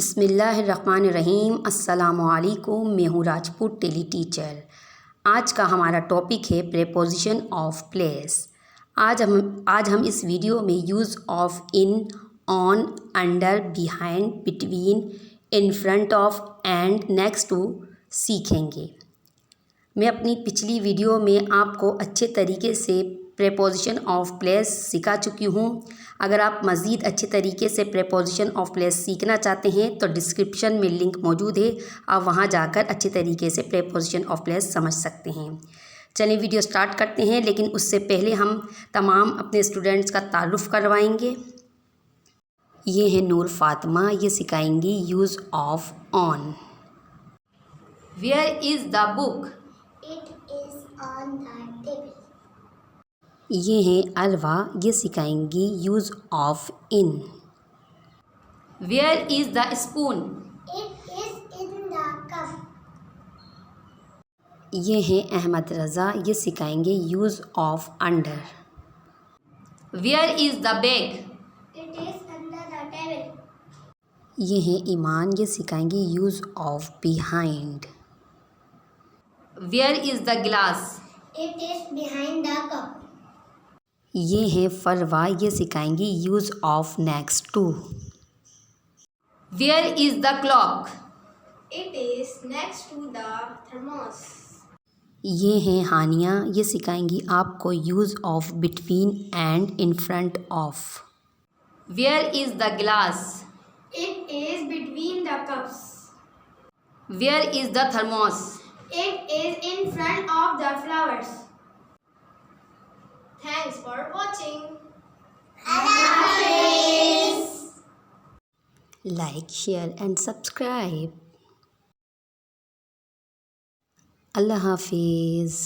बिस्मिल्लाहिर्रहमानिर्रहीम। अस्सलामुअलैकुम। मैं हूँ राजपूत टेली टीचर। आज का हमारा टॉपिक है प्रेपोजिशन ऑफ प्लेस। आज हम इस वीडियो में use of in, on, under, behind, between, in front of and next to सीखेंगे। मैं अपनी पिछली वीडियो में आपको अच्छे तरीके से प्रेपोजिशन ऑफ प्लेस सिखा चुकी हूँ। अगर आप मज़ीद अच्छे तरीके से प्रेपोजिशन ऑफ प्लेस सीखना चाहते हैं तो डिस्क्रिप्शन में लिंक मौजूद है, आप वहाँ जाकर अच्छे तरीके से प्रेपोजिशन ऑफ प्लेस समझ सकते हैं। चलिए वीडियो स्टार्ट करते हैं, लेकिन उससे पहले हम तमाम अपने स्टूडेंट्स का तारुफ़ करवाएंगे। ये है नूर फातिमा, ये सिखाएंगी use of on. Where is the book? It is on the table. ये है अलवा, ये सिखाएंगी use of in. Where is the spoon? It is in the cup. ये है अहमद रज़ा, ये सिखाएंगे use of under. Where is the bag? It is under the table. ये है ईमान, ये सिखाएंगे use of behind. Where is the glass? It is behind the cup. ये है फरवा, ये सिखाएंगी use of next to. Where is the clock? It is next to the thermos. ये है हानिया, ये सिखाएंगी आपको use of between and in front of. Where is the glass? It is between the cups. Where is the thermos? It is in front of the flowers. Thanks for watching. Like, share and subscribe. Allah Hafiz.